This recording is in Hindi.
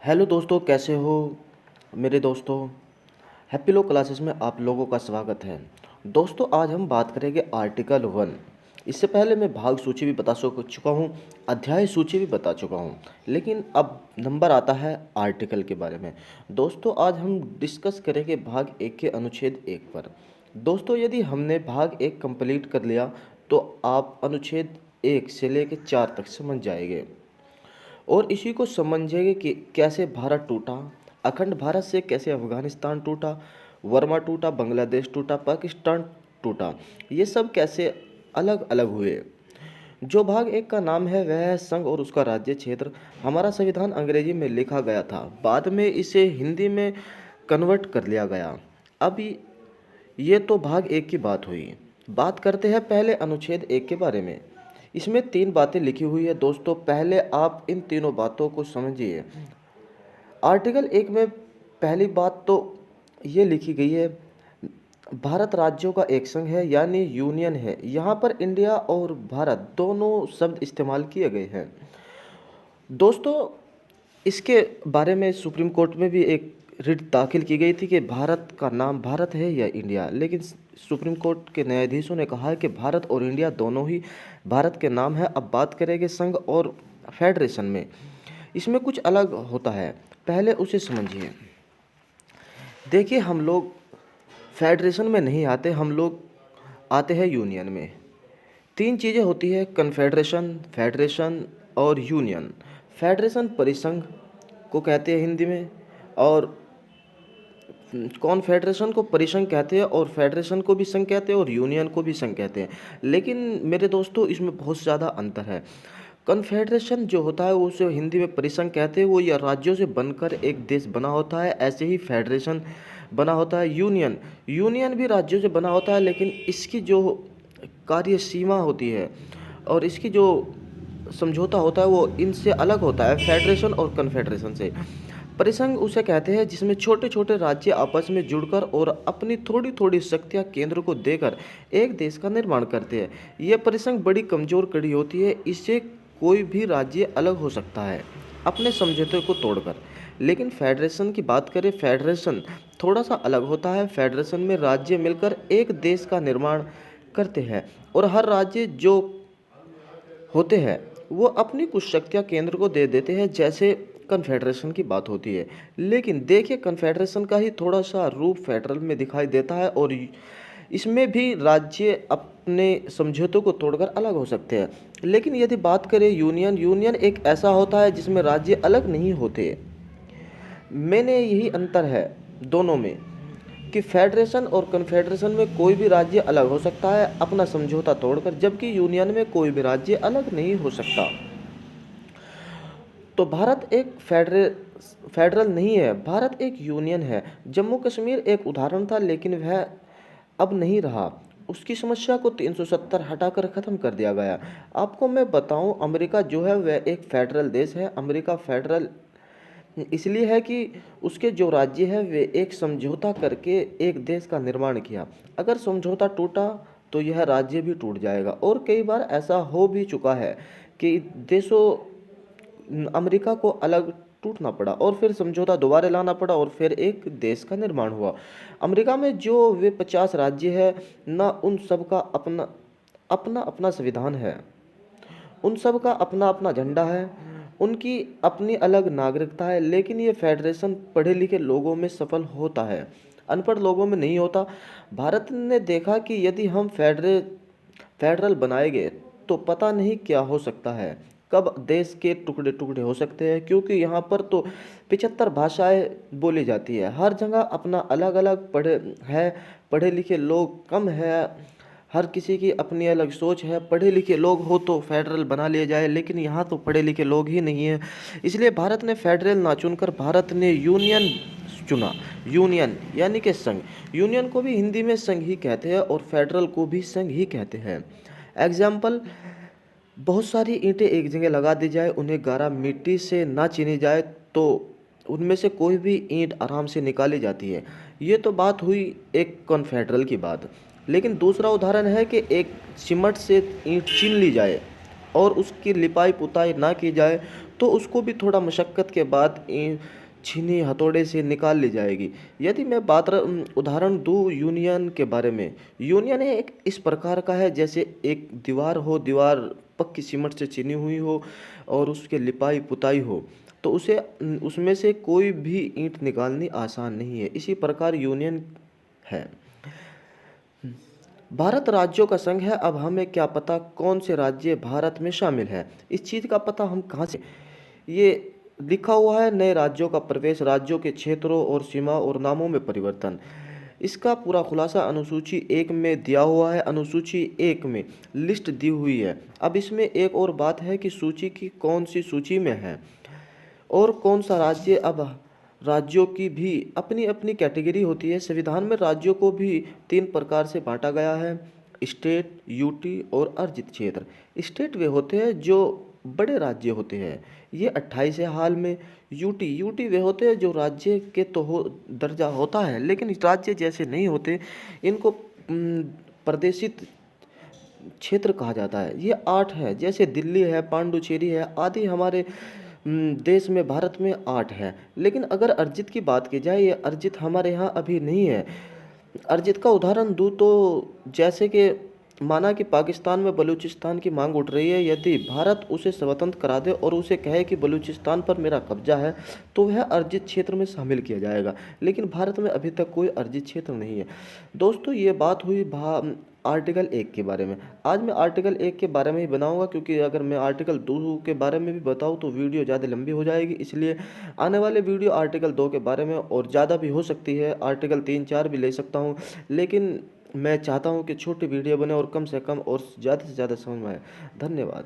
हेलो दोस्तों, कैसे हो मेरे दोस्तों। हैप्पी लो क्लासेस में आप लोगों का स्वागत है। दोस्तों, आज हम बात करेंगे आर्टिकल 1। इससे पहले मैं भाग सूची भी बता चुका हूँ, अध्याय सूची भी बता चुका हूँ, लेकिन अब नंबर आता है आर्टिकल के बारे में। दोस्तों, आज हम डिस्कस करेंगे भाग 1 के अनुच्छेद 1 पर। दोस्तों, यदि हमने भाग 1 कंप्लीट कर लिया तो आप अनुच्छेद 1 से लेकर 4 तक समझ जाएंगे और इसी को समझेंगे कि कैसे भारत टूटा, अखंड भारत से कैसे अफगानिस्तान टूटा, वर्मा टूटा, बांग्लादेश टूटा, पाकिस्तान टूटा, ये सब कैसे अलग अलग हुए। जो भाग 1 का नाम है वह है संघ और उसका राज्य क्षेत्र। हमारा संविधान अंग्रेजी में लिखा गया था, बाद में इसे हिंदी में कन्वर्ट कर लिया गया। अब ये तो भाग 1 की बात हुई। बात करते हैं पहले अनुच्छेद 1 के बारे में। इसमें 3 बातें लिखी हुई है दोस्तों, पहले आप इन तीनों बातों को समझिए। आर्टिकल 1 में पहली बात तो ये लिखी गई है, भारत राज्यों का एक संघ है यानी यूनियन है। यहाँ पर इंडिया और भारत दोनों शब्द इस्तेमाल किए गए हैं। दोस्तों, इसके बारे में सुप्रीम कोर्ट में भी एक रिट दाखिल की गई थी कि भारत का नाम भारत है या इंडिया, लेकिन सुप्रीम कोर्ट के न्यायाधीशों ने कहा है कि भारत और इंडिया दोनों ही भारत के नाम है। अब बात करेंगे संघ और फेडरेशन में, इसमें कुछ अलग होता है, पहले उसे समझिए। देखिए, हम लोग फेडरेशन में नहीं आते, हम लोग आते हैं यूनियन में। 3 चीज़ें होती है, कन्फेडरेशन, फेडरेशन और यूनियन। फेडरेशन परिसंघ को कहते हैं हिंदी में, और कॉन्फेडरेशन को परिसंघ कहते हैं, और फेडरेशन को भी संघ कहते हैं, और यूनियन को भी संघ कहते हैं। लेकिन मेरे दोस्तों, इसमें बहुत ज़्यादा अंतर है। कन्फेडरेशन जो होता है वो उसे हिंदी में परिसंघ कहते हैं, वो या राज्यों से बनकर एक देश बना होता है, ऐसे ही फेडरेशन बना होता है। यूनियन यूनियन भी राज्यों से बना होता है, लेकिन इसकी जो कार्य सीमा होती है और इसकी जो समझौता होता है वो इनसे अलग होता है, फेडरेशन और कन्फेडरेशन से। परिसंघ उसे कहते हैं जिसमें छोटे छोटे राज्य आपस में जुड़कर और अपनी थोड़ी थोड़ी शक्तियां केंद्र को देकर एक देश का निर्माण करते हैं। यह परिसंघ बड़ी कमजोर कड़ी होती है, इससे कोई भी राज्य अलग हो सकता है अपने समझौते को तोड़कर। लेकिन फेडरेशन की बात करें, फेडरेशन थोड़ा सा अलग होता है। फेडरेशन में राज्य मिलकर एक देश का निर्माण करते हैं और हर राज्य जो होते हैं वो अपनी कुछ शक्तियाँ केंद्र को दे देते हैं, जैसे कन्फेडरेशन की बात होती है। लेकिन देखिए, कन्फेडरेशन का ही थोड़ा सा रूप फेडरल में दिखाई देता है और इसमें भी राज्य अपने समझौतों को तोड़कर अलग हो सकते हैं। लेकिन यदि बात करें यूनियन, यूनियन एक ऐसा होता है जिसमें राज्य अलग नहीं होते। मैंने यही अंतर है दोनों में कि फेडरेशन और कन्फेडरेशन में कोई भी राज्य अलग हो सकता है अपना समझौता तोड़कर, जबकि यूनियन में कोई भी राज्य अलग नहीं हो सकता। तो भारत एक फेडरल नहीं है, भारत एक यूनियन है। जम्मू कश्मीर एक उदाहरण था, लेकिन वह अब नहीं रहा। उसकी समस्या को 370 हटाकर ख़त्म कर दिया गया। आपको मैं बताऊं, अमेरिका जो है वह एक फेडरल देश है। अमेरिका फेडरल इसलिए है कि उसके जो राज्य है वे एक समझौता करके एक देश का निर्माण किया। अगर समझौता टूटा तो यह राज्य भी टूट जाएगा, और कई बार ऐसा हो भी चुका है कि देशों अमेरिका को अलग टूटना पड़ा और फिर समझौता दोबारा लाना पड़ा और फिर एक देश का निर्माण हुआ। अमेरिका में जो वे 50 राज्य है ना, उन सब का अपना अपना अपना संविधान है, उन सब का अपना अपना झंडा है, उनकी अपनी अलग नागरिकता है। लेकिन ये फेडरेशन पढ़े लिखे लोगों में सफल होता है, अनपढ़ लोगों में नहीं होता। भारत ने देखा कि यदि हम फेडरल बनाएंगे तो पता नहीं क्या हो सकता है, कब देश के टुकड़े टुकड़े हो सकते हैं, क्योंकि यहाँ पर तो 75 भाषाएं बोली जाती है। हर जगह अपना अलग अलग पढ़े लिखे लोग कम है, हर किसी की अपनी अलग सोच है। पढ़े लिखे लोग हो तो फेडरल बना लिया जाए, लेकिन यहाँ तो पढ़े लिखे लोग ही नहीं हैं। इसलिए भारत ने फेडरल ना चुनकर भारत ने यूनियन चुना। यूनियन यानी कि संघ। यूनियन को भी हिंदी में संघ ही कहते हैं और फेडरल को भी संघ ही कहते हैं। एग्जाम्पल, बहुत सारी ईंटें एक जगह लगा दी जाए, उन्हें गारा मिट्टी से ना चीनी जाए तो उनमें से कोई भी ईंट आराम से निकाली जाती है। ये तो बात हुई एक कॉन्फेडरल की बात। लेकिन दूसरा उदाहरण है कि एक सिमट से ईंट चीन ली जाए और उसकी लिपाई पुताई ना की जाए तो उसको भी थोड़ा मशक्क़त के बाद छीनी हथौड़े से निकाल ली जाएगी। यदि मैं उदाहरण दूँ यूनियन के बारे में, यूनियन एक इस प्रकार का है जैसे एक दीवार हो, दीवार पक्की सीमेंट से चीनी हुई हो और उसके लिपाई पुताई हो, तो उसमें से कोई भी ईंट निकालनी आसान नहीं है। इसी प्रकार यूनियन है। भारत राज्यों का संघ है। अब हमें क्या पता कौन से राज्य भारत में शामिल है। इस चीज़ का पता हम कहाँ से, ये लिखा हुआ है नए राज्यों का प्रवेश, राज्यों के क्षेत्रों और सीमा और नामों में परिवर्तन। इसका पूरा खुलासा अनुसूची 1 में दिया हुआ है। अनुसूची 1 में लिस्ट दी हुई है। अब इसमें एक और बात है कि सूची की कौन सी सूची में है और कौन सा राज्य। अब राज्यों की भी अपनी अपनी कैटेगरी होती है। संविधान में राज्यों को भी 3 प्रकार से बांटा गया है: स्टेट, यूटी और अर्जित क्षेत्र। स्टेट वे होते हैं जो बड़े राज्य होते हैं, ये 28 है हाल में। यूटी वे होते हैं जो राज्य के तो दर्जा होता है लेकिन राज्य जैसे नहीं होते, इनको प्रदेशित क्षेत्र कहा जाता है। ये 8 है, जैसे दिल्ली है, पांडुचेरी है आदि। हमारे देश में, भारत में 8 है। लेकिन अगर अर्जित की बात की जाए, ये अर्जित हमारे यहाँ अभी नहीं है। अर्जित का उदाहरण दूँ तो जैसे कि माना कि पाकिस्तान में बलूचिस्तान की मांग उठ रही है। यदि भारत उसे स्वतंत्र करा दे और उसे कहे कि बलूचिस्तान पर मेरा कब्जा है, तो वह अर्जित क्षेत्र में शामिल किया जाएगा। लेकिन भारत में अभी तक कोई अर्जित क्षेत्र नहीं है। दोस्तों, ये बात हुई आर्टिकल 1 के बारे में। आज मैं आर्टिकल 1 के बारे में ही बनाऊंगा, क्योंकि अगर मैं आर्टिकल 2 के बारे में भी बताऊं तो वीडियो ज़्यादा लंबी हो जाएगी। इसलिए आने वाले वीडियो आर्टिकल 2 के बारे में और ज़्यादा भी हो सकती है, आर्टिकल 3-4 भी ले सकता हूं। लेकिन मैं चाहता हूं कि छोटी वीडियो बने और कम से कम और ज़्यादा से ज़्यादा समझ में आए। धन्यवाद।